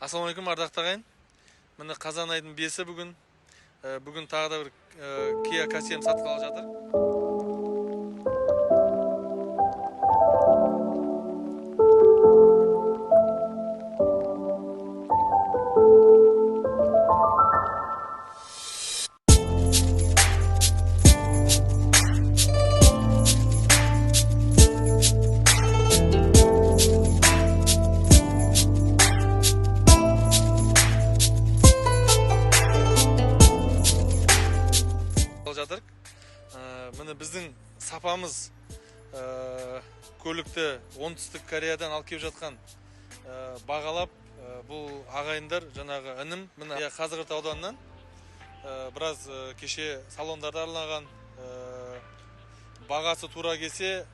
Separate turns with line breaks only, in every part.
Ассалаумалейкум, ардақты ағайын. Міне қазан айдың 5-і бүгін. Бүгін тағы да бір Kia K7 сатқалы жатыр. Жатыр. Міне біздің сапамыз көлікті оңтүстік Кореядан алып келіп жатқан бағалап бұл ағайындар жаңағы інім міне Қазығұрт ауданынан біраз кеше салондарды аралаған, бағасы тура келсе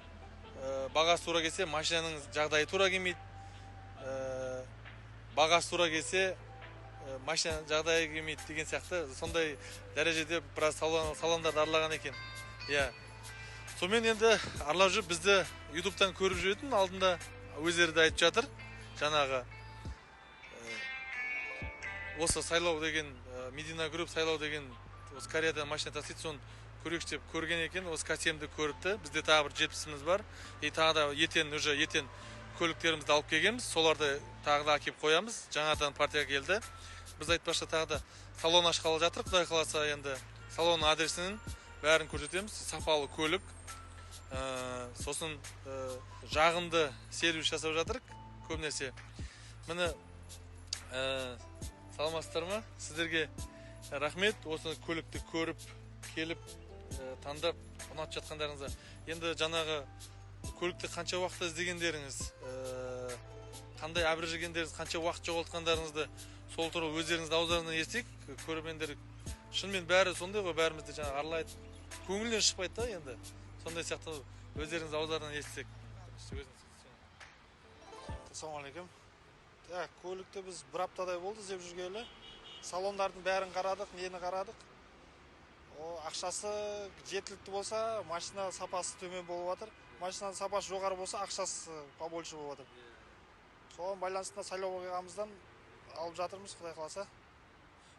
машинаның жағдайы тура келмейді, бағасы тура келсе машина жағдайы келмейді деген сияқты сондай дәрежеде біраз салондарды аралаған екен. Сонымен енді аралап жүріп бізді ютубтан көріп жүретін алдында өздері де айтып жатыр. Жаңағы осы сайлау деген Медина Групп сайлау деген осы Кореядан машина тасиды, соны көрейікші деп көрген екен. Осы К7-ді көріпті. Бізде тағы бір 70-іміз бар. Тағы да ертең көліктерімізді алып келгенбіз. Соларды тағы да әкеп қоямыз. Жаңадан партия келді. Біз айтпақшы тағы да салон ашқалы жатыр. Құдай қаласа енді салон адресінің бәрін көрсетеміз. Сапалы көлік. Сосын жағымды сервис жасап жатыр көбінесе. Міне саламатсыздар ма? Сіздерге рахмет. Осы көлікті көріп, келіп, таңдап, ұнатып жатқандарыңызға. Енді жаңағы көлікті қанша уақытта іздегендеріңіз, қандай әбір жегендеріңіз, қанша уақыт жоғалтқандарыңызды сол туралы өздеріңіздің ауыздарынан естейік. Көрермендер шынымен бәрі сондай ғой, бәрімізді жаңа аралайды. Көңілден шықпайды да енді. Сондай сияқты өздеріңіздің ауыздарынан естісек.
Ассалаумалейкум. Көлікті біз бір аптадай болды іздеп жүргелі. Салондардың бәрін қарадық, нені қарадық. Ақшасы жеткілікті болса, машина сапасы төмен болып жатыр. Машинаның сапасы жоғары болса, ақшасы побольше болып жатыр. Соған байланысында сайлау оқиғамыздан алып жатырмыз, Құдай қаласа.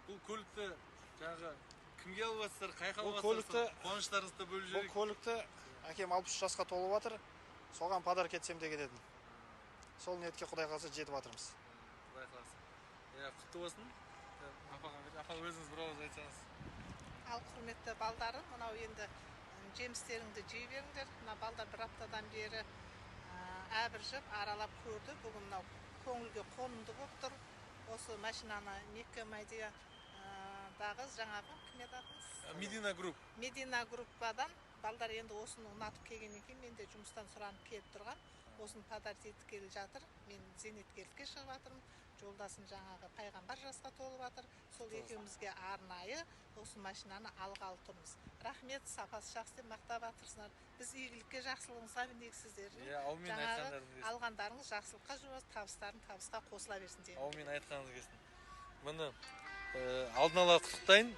Бұл көлікті жаңағы кімге алып жатсыздар, қайқа алып жатсыздар, қуаныштарыңызды бөліп жіберейік.
Бұл көлікті әкем 63 жасқа толып жатыр. Соған подарок етсем де кететін. Сол ниетке Құдай қаласа жетіп жатырмыз.
Құдай қаласа. Құтты болсын. Апа өзіңіз бір ауыз айтсаңыз.
Ал құрметті балдарым, мынау енді жемістеріңді жей беріңдер. Мына балдар бір аптадан бері әбіржіп, аралап көрді. Бүгін мынау көңілге қонымды болып тұр. Осы машинаны Мекке-Майдиядағы жаңағы кім еді атыңыз?
Медина Групп.
Медина Группадан балдар енді осыны ұнатып келген екен. Мен де жұмыстан сұранып келіп тұрған. Осыны подарок етіп келе жатыр. Мен зейнеткерлікке шығып жатырмын. Жолдасым жаңағы пайғамбар жасқа толып жатыр. Сол екеумізге арнайы осы машинаны алғалы тұрмыз. Рахмет, сапасы жақсы деп мақтап жатырсыздар. Біз игілікке жақсылығыңызға білейіксіздер. Жаңағы алғандарыңыз жақсылыққа жүріңіз, табысқа қосыла берсін деймін.
Аумин айтқаныңыз келсін. Міне алдын ала құттықтайын.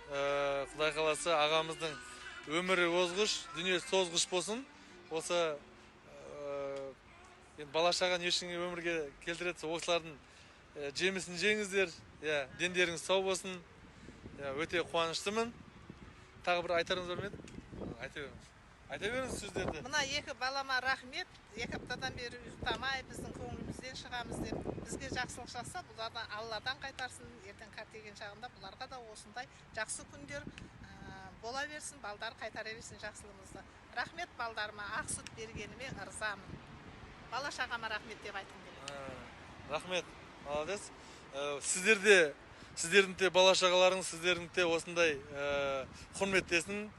Құдай қаласа ағамыздың өмірі озғыш, дүниесі тозғыш болсын. Осы бала шағаны ешкімге өмірге келтіреді, осылардың жемісін жеңіздер, дендеріңіз сау болсын. Өте қуаныштымын. Тағы бір айтарыңыз бар ма еді? Айта беріңіз сөздерді.
Мына екі балама рахмет. 2 аптадан бері ұйықтамай біздің көңілімізден шығамыз деп бізге жақсылық жасаса, бұлардан Алладан қайтарсын. Ертең қартайған шағында бұларға да осындай жақсы күндер бола берсін, балдар қайтара берсін жақсылығымызды. Рахмет балдарыма, ақ сүт бергеніме ырзамын. Бала шағама рахмет деп айтқым келеді.
Рахмет. Молодец. Сіздердің де бала шағаларыңыз, сіздердің де осындай құрметтесін.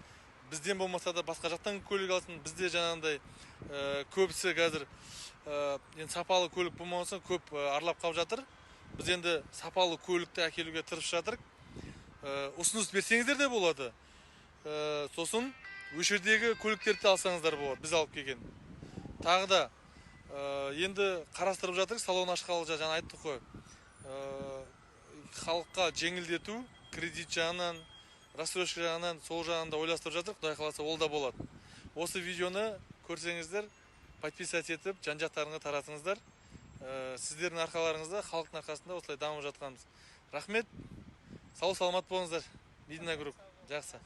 Бізден болмаса да басқа жақтан көлік алсын. Бізде жаңағындай көбісі қазір сапалы көлік болмаса көп аралап қалып жатыр. Біз енді сапалы көлікті әкелуге тырысып жатырық. Ұсыныс берсеңіздер де болады. Сосын өш жердегі көліктерді алсаңыздар болады, біз алып келген. Тағы да енді қарастырып жатырық, салон ашқалы жаңа айттық қой. Халыққа жеңілдету, кредит жағынан, рассрочка жағынан, сол жағында ойластырып жатырық. Құдай қаласа ол да болады. Осы видеоны көрсеңіздер, подписать етіп, жан-жақтарыңа таратыңыздар. сіздердің арқаларыңызда, халықтың арқасында осылай дамып жатқанбыз. Рахмет. Сау саламат болыңыздар. Медина групп. Жақсы.